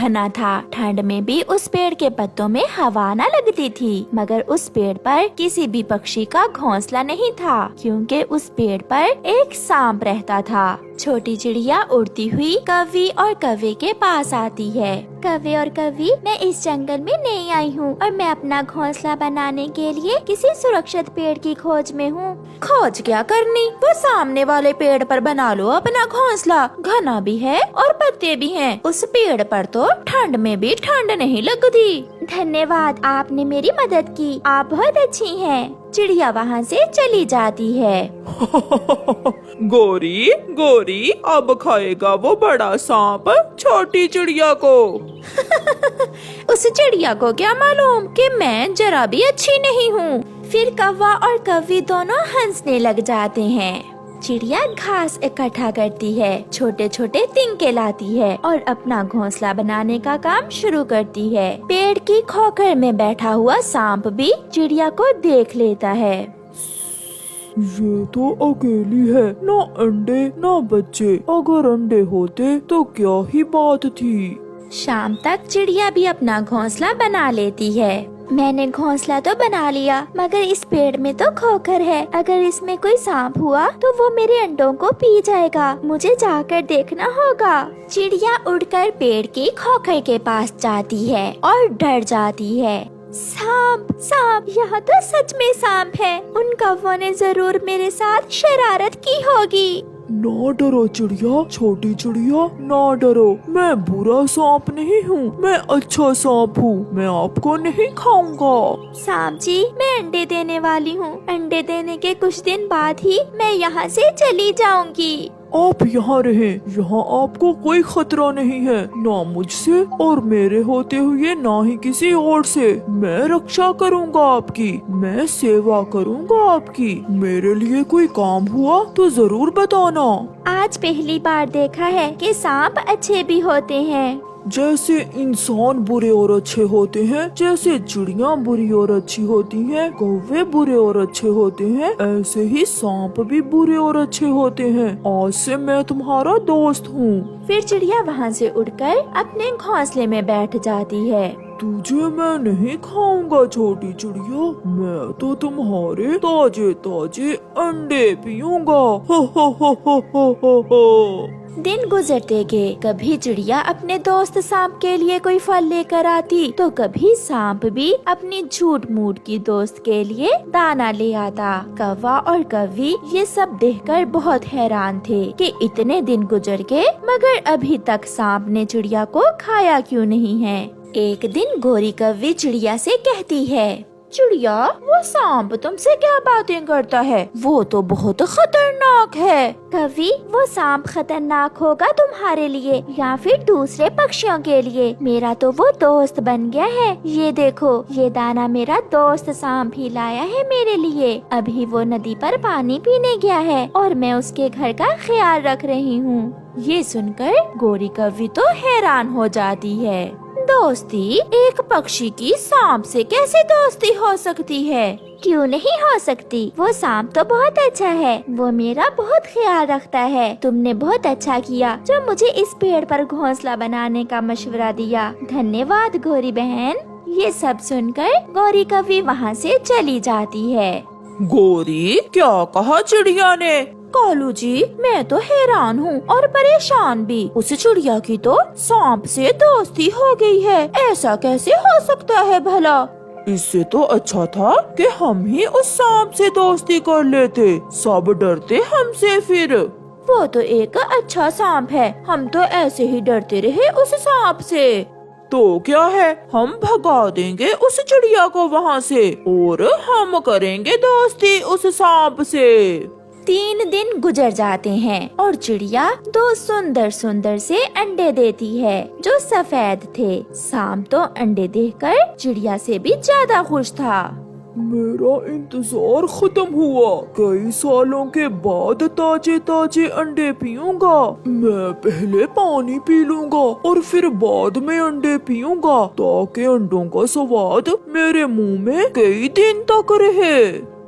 घना था। ठंड में भी उस पेड़ के पत्तों में हवा न लगती थी, मगर उस पेड़ पर किसी भी पक्षी का घोंसला नहीं था, क्योंकि उस पेड़ पर एक सांप रहता था। छोटी चिड़िया उड़ती हुई कौवी और कौवे के पास आती है। कौवे और कौवी, मैं इस जंगल में नई आई हूँ और मैं अपना घोंसला बनाने के लिए किसी सुरक्षित पेड़ की खोज में हूँ। खोज क्या करनी, वो सामने वाले पेड़ पर बना लो अपना घोंसला। घना भी है और पत्ते भी हैं। उस पेड़ पर तो ठंड में भी ठंड नहीं लगती। धन्यवाद, आपने मेरी मदद की। आप बहुत अच्छी हैं। चिड़िया वहाँ से चली जाती है। गोरी गोरी, अब खाएगा वो बड़ा सांप छोटी चिड़िया को। उस चिड़िया को क्या मालूम कि मैं जरा भी अच्छी नहीं हूँ। फिर कौवा और कौवी दोनों हंसने लग जाते हैं। चिड़िया घास इकट्ठा करती है, छोटे छोटे तिनके लाती है और अपना घोंसला बनाने का काम शुरू करती है। पेड़ की खोखर में बैठा हुआ सांप भी चिड़िया को देख लेता है। ये तो अकेली है, ना अंडे ना बच्चे। अगर अंडे होते तो क्या ही बात थी। शाम तक चिड़िया भी अपना घोंसला बना लेती है। मैंने घोंसला तो बना लिया, मगर इस पेड़ में तो खोखर है। अगर इसमें कोई सांप हुआ तो वो मेरे अंडों को पी जाएगा। मुझे जाकर देखना होगा। चिड़िया उड़कर पेड़ की खोखर के पास जाती है और डर जाती है। सांप सांप, यहाँ तो सच में सांप है। उन कौवों ने जरूर मेरे साथ शरारत की होगी। ना डरो चिड़िया, छोटी चिड़िया ना डरो। मैं बुरा सांप नहीं हूँ, मैं अच्छा सांप हूँ। मैं आपको नहीं खाऊंगा। सांप जी, मैं अंडे देने वाली हूँ। अंडे देने के कुछ दिन बाद ही मैं यहाँ से चली जाऊंगी। आप यहाँ रहें, यहाँ आपको कोई खतरा नहीं है, ना मुझसे और मेरे होते हुए ना ही किसी और से। मैं रक्षा करूँगा आपकी, मैं सेवा करूँगा आपकी। मेरे लिए कोई काम हुआ तो जरूर बताना। आज पहली बार देखा है कि सांप अच्छे भी होते हैं। जैसे इंसान बुरे और अच्छे होते हैं, जैसे चिड़िया बुरी और अच्छी होती हैं, कौवे बुरे और अच्छे होते हैं, ऐसे ही सांप भी बुरे और अच्छे होते हैं। आज से मैं तुम्हारा दोस्त हूँ। फिर चिड़िया वहाँ से उड़कर अपने घोंसले में बैठ जाती है। तुझे मैं नहीं खाऊंगा छोटी चिड़िया, मैं तो तुम्हारे ताजे ताजे अंडे पीऊंगा। हो हो हो हो हो हो हो। दिन गुजरते गए। कभी चिड़िया अपने दोस्त सांप के लिए कोई फल लेकर आती, तो कभी सांप भी अपनी झूठ मूठ की दोस्त के लिए दाना ले आता। कौवा और कौवी ये सब देखकर बहुत हैरान थे कि इतने दिन गुजर गए मगर अभी तक सांप ने चिड़िया को खाया क्यों नहीं है। एक दिन गोरी कौवी चिड़िया से कहती है, चिड़िया, वो सांप तुमसे क्या बातें करता है? वो तो बहुत खतरनाक है। कभी वो सांप खतरनाक होगा तुम्हारे लिए या फिर दूसरे पक्षियों के लिए? मेरा तो वो दोस्त बन गया है। ये देखो, ये दाना मेरा दोस्त सांप ही लाया है मेरे लिए। अभी वो नदी पर पानी पीने गया है और मैं उसके घर का ख्याल रख रही हूँ। ये सुनकर गोरी कौवी तो हैरान हो जाती है। दोस्ती, एक पक्षी की सांप से कैसे दोस्ती हो सकती है? क्यों नहीं हो सकती? वो सांप तो बहुत अच्छा है, वो मेरा बहुत ख्याल रखता है। तुमने बहुत अच्छा किया जो मुझे इस पेड़ पर घोंसला बनाने का मशवरा दिया। धन्यवाद गोरी बहन। ये सब सुनकर गोरी कौवी वहाँ से चली जाती है। गोरी, क्या कहा चिड़िया ने? कालू जी, मैं तो हैरान हूँ और परेशान भी। उस चिड़िया की तो सांप से दोस्ती हो गई है। ऐसा कैसे हो सकता है भला? इससे तो अच्छा था कि हम ही उस सांप से दोस्ती कर लेते। सब डरते हमसे फिर। वो तो एक अच्छा सांप है, हम तो ऐसे ही डरते रहे उस सांप से। तो क्या है, हम भगा देंगे उस चिड़िया को वहाँ से और हम करेंगे दोस्ती उस सांप से। 3 दिन गुजर जाते हैं और चिड़िया 2 सुंदर सुंदर से अंडे देती है जो सफेद थे। सांप तो अंडे देखकर चिड़िया से भी ज्यादा खुश था। मेरा इंतजार खत्म हुआ। कई सालों के बाद ताजे ताजे अंडे पीऊंगा। मैं पहले पानी पी लूंगा और फिर बाद में अंडे पीऊंगा, ताकि अंडों का स्वाद मेरे मुंह में कई दिन तक रहे।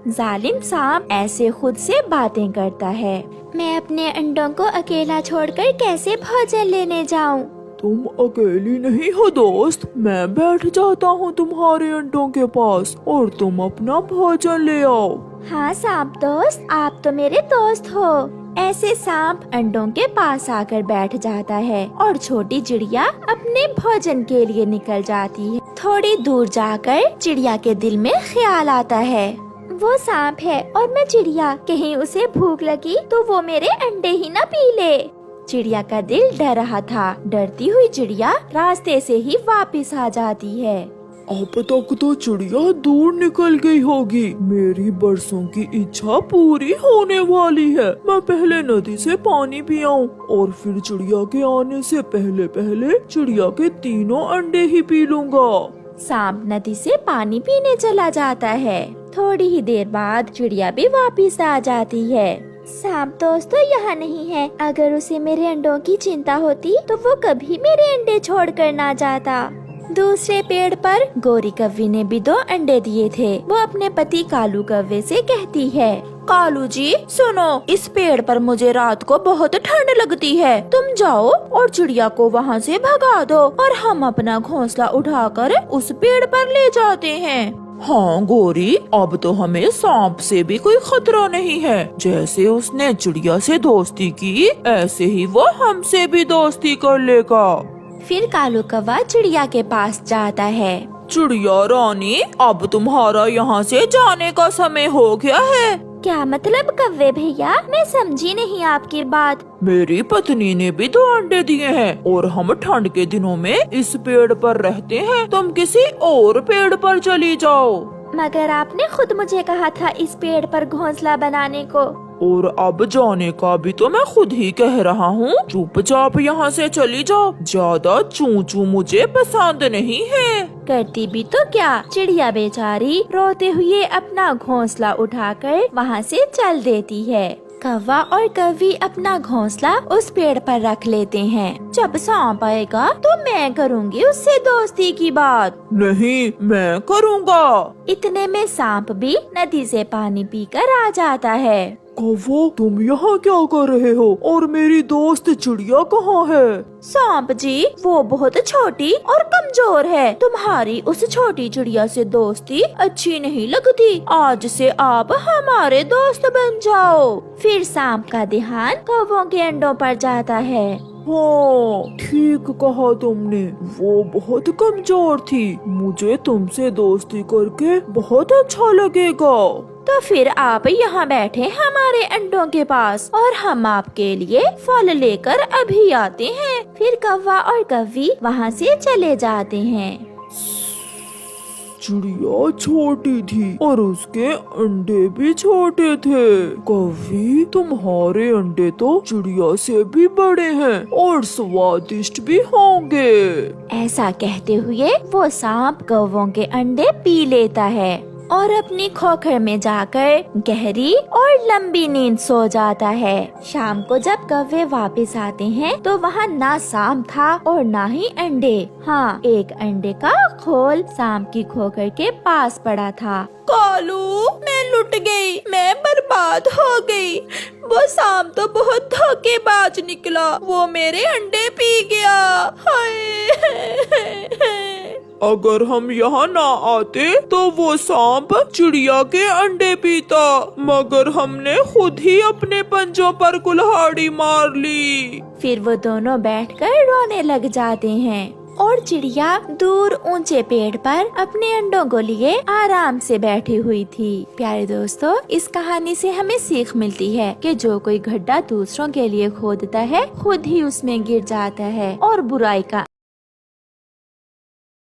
जालिम सांप ऐसे खुद से बातें करता है। मैं अपने अंडों को अकेला छोड़कर कैसे भोजन लेने जाऊं? तुम अकेली नहीं हो दोस्त, मैं बैठ जाता हूँ तुम्हारे अंडों के पास और तुम अपना भोजन ले आओ। हाँ सांप दोस्त, आप तो मेरे दोस्त हो। ऐसे सांप अंडों के पास आकर बैठ जाता है और छोटी चिड़िया अपने भोजन के लिए निकल जाती है। थोड़ी दूर जाकर चिड़िया के दिल में ख्याल आता है, वो सांप है और मैं चिड़िया, कहीं उसे भूख लगी तो वो मेरे अंडे ही न पी ले। चिड़िया का दिल डर रहा था। डरती हुई चिड़िया रास्ते से ही वापस आ जाती है। अब तक तो चिड़िया दूर निकल गई होगी। मेरी बरसों की इच्छा पूरी होने वाली है। मैं पहले नदी से पानी पी आऊं और फिर चिड़िया के आने से पहले पहले चिड़िया के तीनों अंडे ही पी लूंगा। सांप नदी से पानी पीने चला जाता है। थोड़ी ही देर बाद चिड़िया भी वापस आ जाती है। सांप दोस्त तो यहाँ नहीं है। अगर उसे मेरे अंडों की चिंता होती तो वो कभी मेरे अंडे छोड़कर ना जाता। दूसरे पेड़ पर गोरी कव्वी ने भी 2 अंडे दिए थे। वो अपने पति कालू कव्वे से कहती है, कालू जी सुनो, इस पेड़ पर मुझे रात को बहुत ठंड लगती है। तुम जाओ और चिड़िया को वहाँ से भगा दो और हम अपना घोंसला उठाकर उस पेड़ पर ले जाते हैं। हाँ गोरी, अब तो हमें सांप से भी कोई खतरा नहीं है। जैसे उसने चिड़िया से दोस्ती की, ऐसे ही वो हमसे भी दोस्ती कर लेगा। फिर कालू कौवा चिड़िया के पास जाता है। चिड़िया रानी, अब तुम्हारा यहाँ से जाने का समय हो गया है। क्या मतलब कव्वे भैया, मैं समझी नहीं आपकी बात। मेरी पत्नी ने भी 2 अंडे दिए हैं और हम ठंड के दिनों में इस पेड़ पर रहते हैं। तुम किसी और पेड़ पर चली जाओ। मगर आपने खुद मुझे कहा था इस पेड़ पर घोंसला बनाने को। और अब जाने का भी तो मैं खुद ही कह रहा हूँ। चुपचाप यहाँ से चली जाओ। ज्यादा चू चू मुझे पसंद नहीं है। करती भी तो क्या, चिड़िया बेचारी रोते हुए अपना घोंसला उठाकर वहाँ से चल देती है। कौवा और कव्वी अपना घोंसला उस पेड़ पर रख लेते हैं। जब सांप आएगा तो मैं करूँगी उससे दोस्ती की बात। नहीं, मैं करूँगा। इतने में सांप भी नदी से पानी पीकर आ जाता है। कौवा, तुम यहाँ क्या कर रहे हो और मेरी दोस्त चिड़िया कहाँ है? सांप जी, वो बहुत छोटी और कमजोर है। तुम्हारी उस छोटी चिड़िया से दोस्ती अच्छी नहीं लगती। आज से आप हमारे दोस्त बन जाओ। फिर सांप का ध्यान कौवों के अंडों पर जाता है। हाँ, ठीक कहा तुमने। वो बहुत कमजोर थी। मुझे तुमसे दोस्ती करके बहुत अच्छा लगेगा। तो फिर आप यहाँ बैठे हमारे अंडों के पास और हम आपके लिए फल लेकर अभी आते हैं। फिर कौवा और कव्वी वहाँ से चले जाते हैं। चिड़िया छोटी थी और उसके अंडे भी छोटे थे। कव्वी, तुम्हारे अंडे तो चिड़िया से भी बड़े हैं और स्वादिष्ट भी होंगे। ऐसा कहते हुए वो सांप कौवों के अंडे पी लेता है और अपनी खोखर में जाकर गहरी और लंबी नींद सो जाता है। शाम को जब कौवे वापस आते हैं तो वहाँ ना सांप था और ना ही अंडे। हाँ, एक अंडे का खोल सांप की खोखर के पास पड़ा था। कालू, मैं लुट गई, मैं बर्बाद हो गई। वो सांप तो बहुत धोखेबाज निकला, वो मेरे अंडे पी गया। हाय। अगर हम यहाँ ना आते तो वो सांप चिड़िया के अंडे पीता, मगर हमने खुद ही अपने पंजों पर कुल्हाड़ी मार ली। फिर वो दोनों बैठकर रोने लग जाते हैं और चिड़िया दूर ऊंचे पेड़ पर अपने अंडों को लिए आराम से बैठी हुई थी। प्यारे दोस्तों, इस कहानी से हमें सीख मिलती है कि जो कोई गड्ढा दूसरों के लिए खोदता है खुद ही उसमें गिर जाता है और बुराई का